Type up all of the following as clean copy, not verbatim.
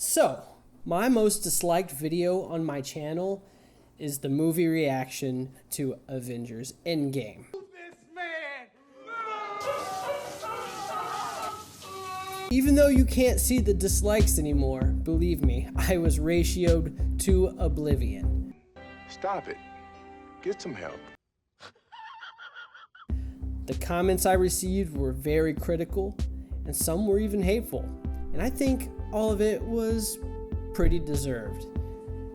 So, my most disliked video on my channel is the movie reaction to Avengers Endgame. Even though you can't see the dislikes anymore, believe me, I was ratioed to oblivion. Stop it. Get some help. The comments I received were very critical, and some were even hateful. And I think all of it was pretty deserved.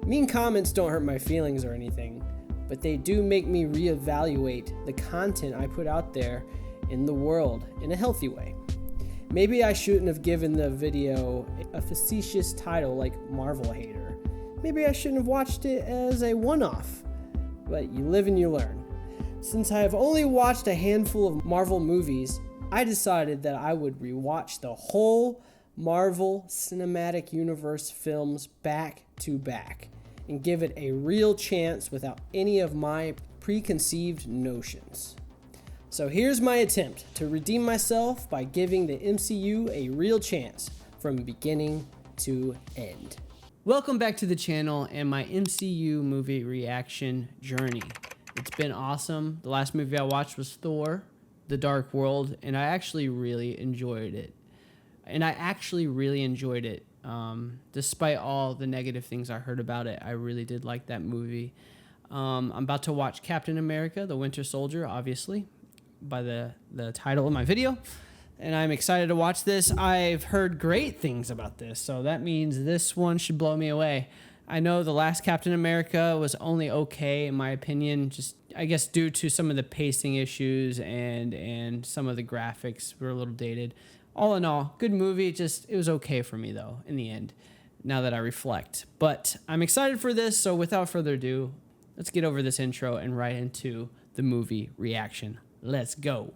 Mean comments don't hurt my feelings or anything, but they do make me reevaluate the content I put out there in the world in a healthy way. Maybe I shouldn't have given the video a facetious title like Marvel Hater. Maybe I shouldn't have watched it as a one-off, but you live and you learn. Since I have only watched a handful of Marvel movies, I decided that I would rewatch the whole Marvel Cinematic Universe films back to back and give it a real chance without any of my preconceived notions. So here's my attempt to redeem myself by giving the MCU a real chance from beginning to end. Welcome back to the channel and my MCU movie reaction journey. It's been awesome. The last movie I watched was Thor: The Dark World, and I actually really enjoyed it. Despite all the negative things I heard about it, I really did like that movie. I'm about to watch Captain America: The Winter Soldier, obviously, by the title of my video, and I'm excited to watch this. I've heard great things about this, so that means this one should blow me away. I know the last Captain America was only okay in my opinion, just I guess due to some of the pacing issues and some of the graphics were a little dated. All in all, good movie, just it was okay for me though in the end, now that I reflect. But I'm excited for this, so without further ado, let's get over this intro and right into the movie reaction. Let's go.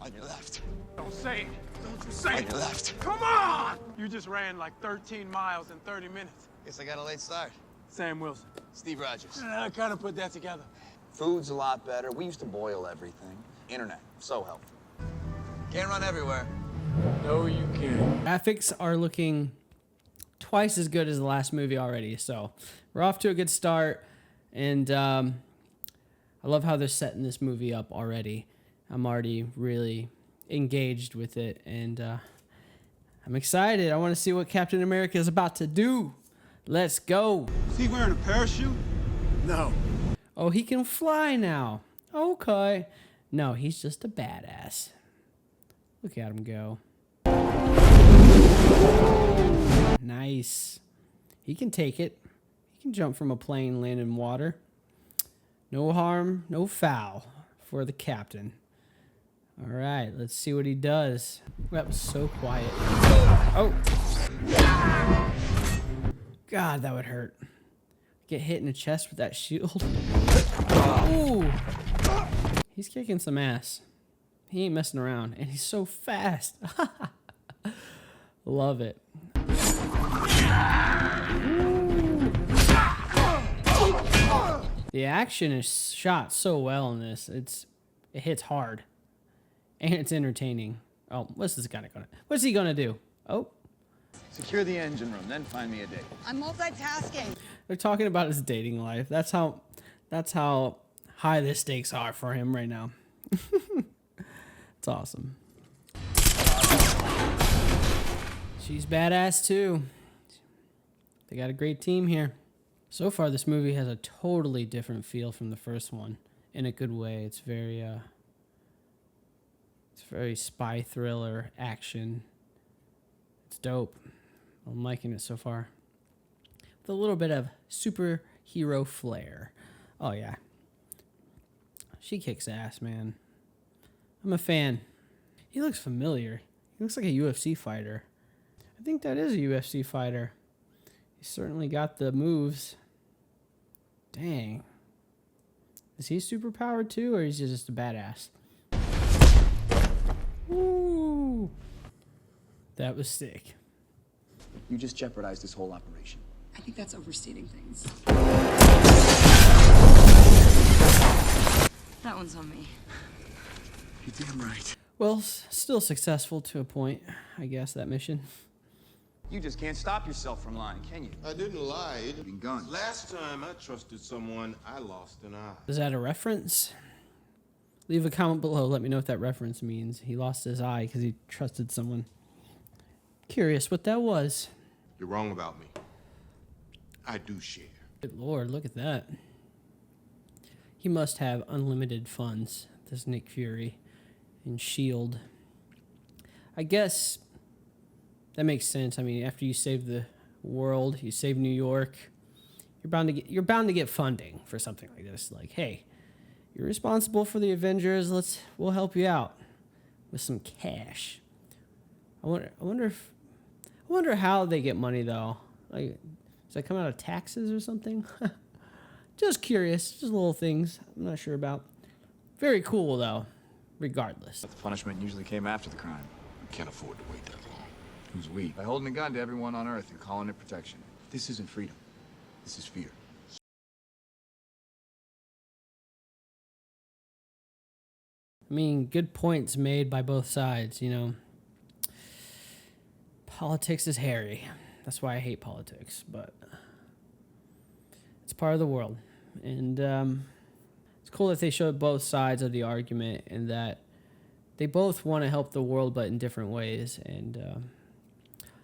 On your left. Don't say it. Don't you say On it. your left. Come on! You just ran like 13 miles in 30 minutes. Guess I got a late start. Sam Wilson. Steve Rogers. I kind of put that together. Food's a lot better. We used to boil everything. Internet, so helpful. Can't run everywhere. No, you can't. Graphics are looking twice as good as the last movie already, so we're off to a good start, and I love how they're setting this movie up already. I'm already really engaged with it, and I'm excited. I want to see what Captain America is about to do. Let's go. Is he wearing a parachute? No. Oh, he can fly now. Okay. No, he's just a badass. Look at him go. Nice. He can take it. He can jump from a plane, land in water. No harm, no foul for the captain. All right, let's see what he does. That was so quiet. Oh. God, that would hurt. Get hit in the chest with that shield. Ooh. He's kicking some ass. He ain't messing around, and he's so fast. Love it. The action is shot so well in this. It hits hard, and it's entertaining. Oh, what's he gonna do? Oh, Secure the engine room, then find me a date. I'm multitasking. they're talking about his dating life. That's how high the stakes are for him right now. It's awesome. She's badass too. They got a great team here. So far, this movie has a totally different feel from the first one, in a good way. It's very spy thriller action. It's dope. I'm liking it so far. With a little bit of superhero flair. Oh yeah, she kicks ass, man. I'm a fan. He looks familiar. He looks like a UFC fighter. I think that is a UFC fighter. He's certainly got the moves. Dang. Is he superpowered too, or is he just a badass? Woo! That was sick. You just jeopardized this whole operation. I think that's overstating things. That one's on me. You're damn right. Well, still successful to a point, I guess, that mission. You just can't stop yourself from lying, can you? I didn't lie. Been guns. Last time I trusted someone, I lost an eye. Is that a reference? Leave a comment below. Let me know what that reference means. He lost his eye because he trusted someone. Curious what that was. You're wrong about me. I do share. Good Lord, look at that. He must have unlimited funds, this Nick Fury in S.H.I.E.L.D. I guess that makes sense. I mean, after you save the world, you save New York, you're bound to get funding for something like this. Like, hey, you're responsible for the Avengers. We'll help you out with some cash. I wonder how they get money though. Like, does that come out of taxes or something? Just curious, just little things I'm not sure about. Very cool though, regardless. The punishment usually came after the crime. I can't afford to wait that long. Who's we? By holding a gun to everyone on Earth and calling it protection. This isn't freedom. This is fear. I mean, good points made by both sides, you know. Politics is hairy. That's why I hate politics, but it's part of the world. And it's cool that they showed both sides of the argument and that they both want to help the world, but in different ways. And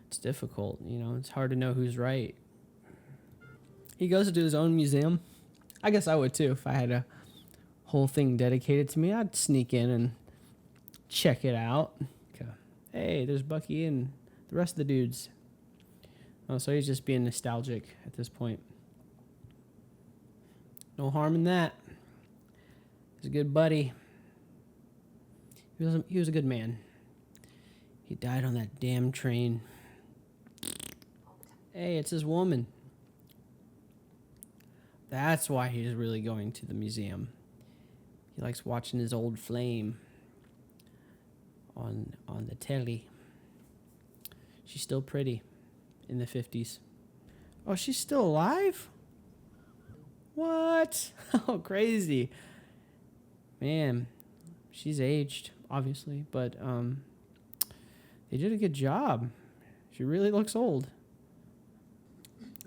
it's difficult, you know. It's hard to know who's right. He goes to do his own museum. I guess I would too if I had a whole thing dedicated to me. I'd sneak in and check it out. Okay. Hey, there's Bucky and the rest of the dudes. Oh, so he's just being nostalgic at this point. No harm in that. He's a good buddy. He was a good man. He died on that damn train. Hey, it's his woman. That's why he's really going to the museum. He likes watching his old flame on the telly. She's still pretty in the 50s. Oh, she's still alive? What? Oh, crazy. Man, she's aged, obviously, but they did a good job. She really looks old.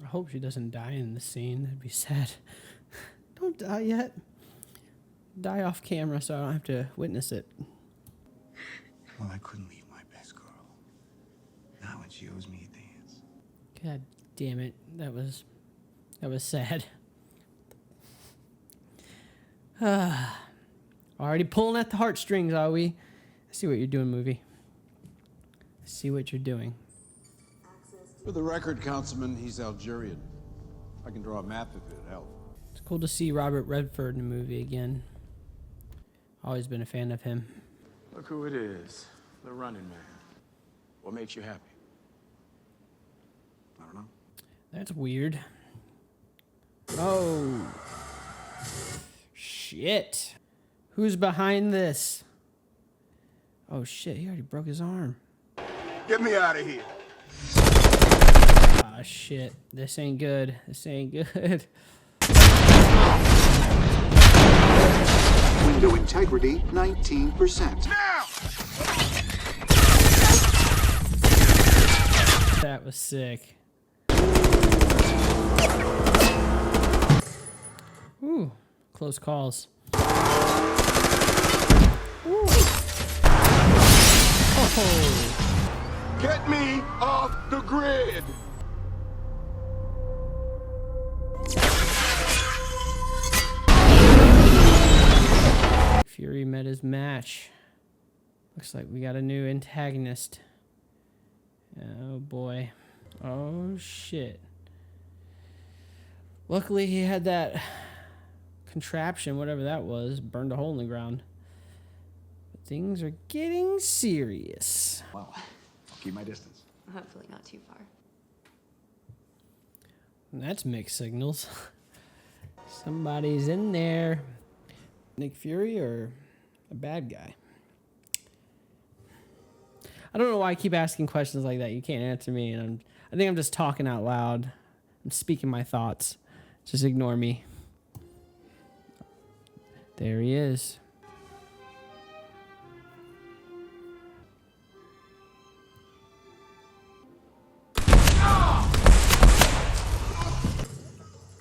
I hope she doesn't die in the scene. That'd be sad. Don't die yet. Die off camera so I don't have to witness it. Well, I couldn't leave my best girl. Not when she owes me a dance. God damn it. That was sad. Already pulling at the heartstrings, are we? I see what you're doing, movie. I see what you're doing. For the record, Councilman, he's Algerian. I can draw a map if it'd help. It's cool to see Robert Redford in a movie again. Always been a fan of him. Look who it is, the running man. What makes you happy? I don't know. That's weird. Oh. Shit. Who's behind this? Oh shit, he already broke his arm. Get me out of here. Ah shit. This ain't good. This ain't good. Window integrity, 19%. Now! That was sick. Ooh, close calls. Ooh. Oh. Get me off the grid! Fury met his match. Looks like we got a new antagonist. Oh boy. Oh shit. Luckily he had that contraption, whatever that was, burned a hole in the ground. But things are getting serious. Well, I'll keep my distance. Hopefully not too far. And that's mixed signals. Somebody's in there. Nick Fury or a bad guy? I don't know why I keep asking questions like that. You can't answer me, and I think I'm just talking out loud. I'm speaking my thoughts. Just ignore me. There he is.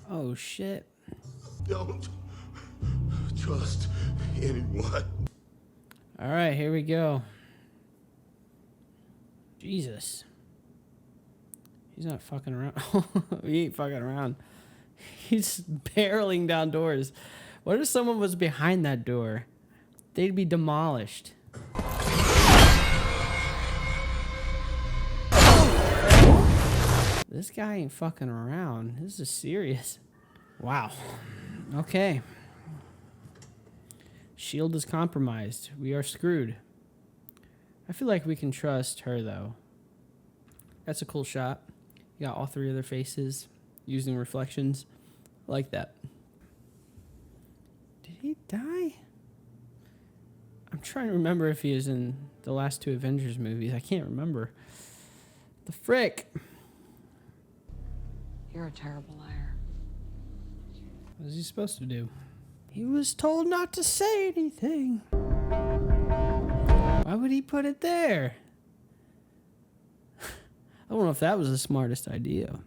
Oh shit. Don't trust anyone. All right, here we go. Jesus. He's not fucking around. He ain't fucking around. He's barreling down doors. What if someone was behind that door? They'd be demolished. This guy ain't fucking around. This is serious. Wow. Okay. S.H.I.E.L.D. is compromised. We are screwed. I feel like we can trust her, though. That's a cool shot. You got all three of their faces using reflections. I like that. Did he die? I'm trying to remember if he was in the last two Avengers movies. I can't remember. The frick? You're a terrible liar. What was he supposed to do? He was told not to say anything. Why would he put it there? I don't know if that was the smartest idea.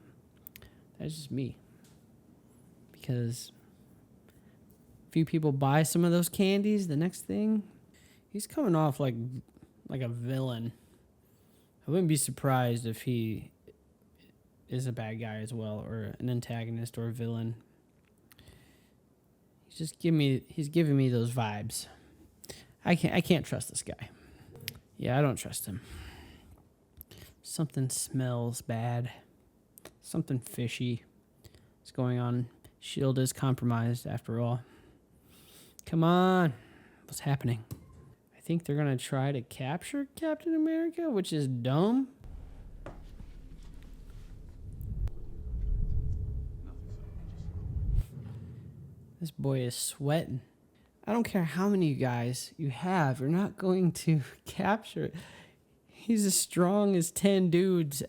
That's just me. Because few people buy some of those candies, the next thing, he's coming off like a villain. I wouldn't be surprised if he is a bad guy as well, or an antagonist or a villain. He's giving me those vibes. I can't trust this guy. Yeah, I don't trust him. Something smells bad. Something fishy is going on. S.H.I.E.L.D. is compromised after all. Come on. What's happening? I think they're going to try to capture Captain America, which is dumb. This boy is sweating. I don't care how many guys you have. You're not going to capture it. He's as strong as 10 dudes.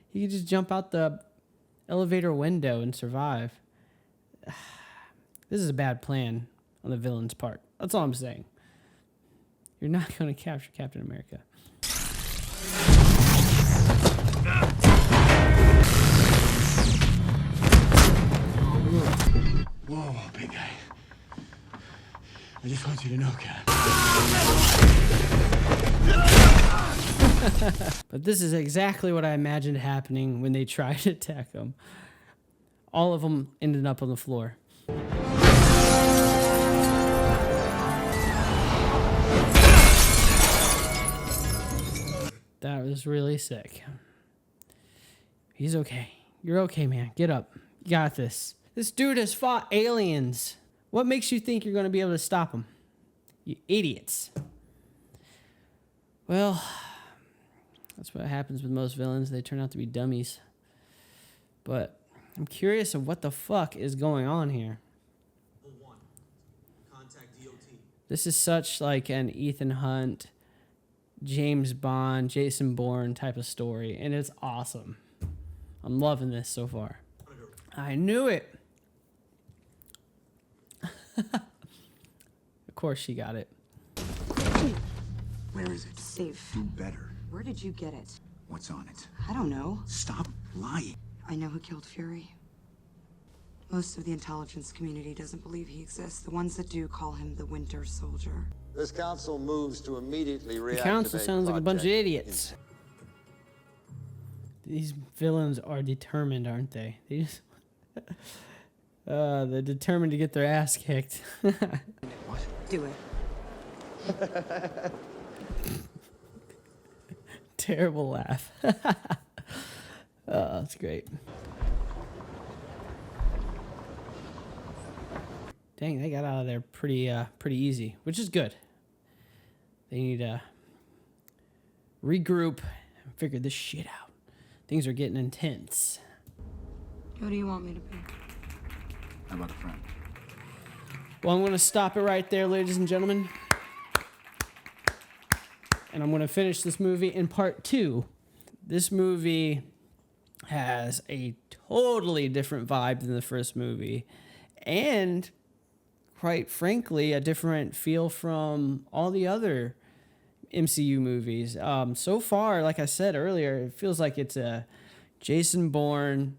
He could just jump out the elevator window and survive. This is a bad plan on the villain's part. That's all I'm saying. You're not going to capture Captain America. Whoa, big guy. I just want you to know, Cap. But this is exactly what I imagined happening when they tried to attack him. All of them ended up on the floor. That was really sick. He's okay. You're okay, man. Get up. You got this. This dude has fought aliens. What makes you think you're going to be able to stop him? You idiots. Well, that's what happens with most villains. They turn out to be dummies. But I'm curious of what the fuck is going on here. This is such like an Ethan Hunt, James Bond, Jason Bourne type of story, and it's awesome. I'm loving this so far. I knew it. Of course she got it. Where is it? Safe. Do better. Where did you get it? What's on it? I don't know. Stop lying. I know who killed Fury. Most of the intelligence community doesn't believe he exists. The ones that do call him the Winter Soldier. This council moves to immediately reactivate The council sounds like a bunch of Project idiots. These villains are determined, aren't they? They just they're determined to get their ass kicked. What? Do it. Terrible laugh. Oh, that's great. Dang, they got out of there pretty easy, which is good. They need to regroup and figure this shit out. Things are getting intense. Who do you want me to be? How about a friend? Well, I'm going to stop it right there, ladies and gentlemen. And I'm going to finish this movie in part 2. This movie has a totally different vibe than the first movie. And quite frankly, a different feel from all the other MCU movies. So far, like I said earlier, it feels like it's a Jason Bourne,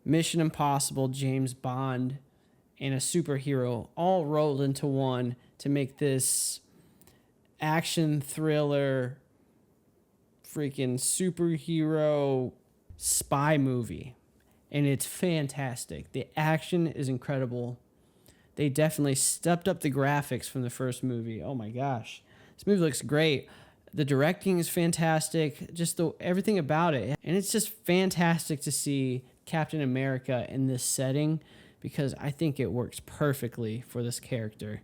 Mission Impossible, James Bond, and a superhero all rolled into one to make this action thriller, freaking superhero spy movie. And it's fantastic. The action is incredible. They definitely stepped up the graphics from the first movie. Oh my gosh. This movie looks great. The directing is fantastic. Just everything about it. And it's just fantastic to see Captain America in this setting, because I think it works perfectly for this character.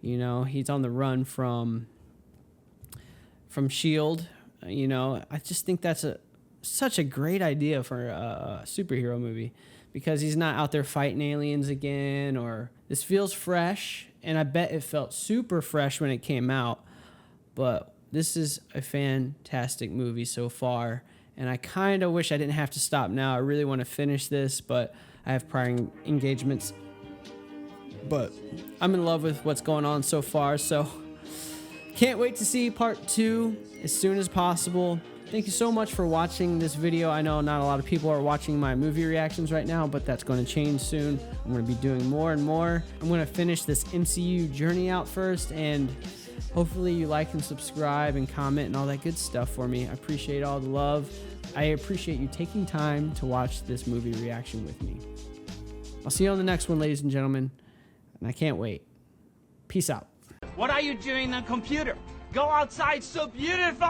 You know, he's on the run from S.H.I.E.L.D. You know, I just think that's such a great idea for a superhero movie, because he's not out there fighting aliens again. Or this feels fresh, and I bet it felt super fresh when it came out. But this is a fantastic movie so far, and I kind of wish I didn't have to stop now. I really want to finish this, but I have prior engagements. But I'm in love with what's going on so far, so can't wait to see part 2 as soon as possible. Thank you so much for watching this video. I know not a lot of people are watching my movie reactions right now, but that's going to change soon. I'm going to be doing more and more. I'm going to finish this MCU journey out first, and hopefully you like and subscribe and comment and all that good stuff for me. I appreciate all the love. I appreciate you taking time to watch this movie reaction with me. I'll see you on the next one, ladies and gentlemen, and I can't wait. Peace out. What are you doing on computer? Go outside, so beautiful!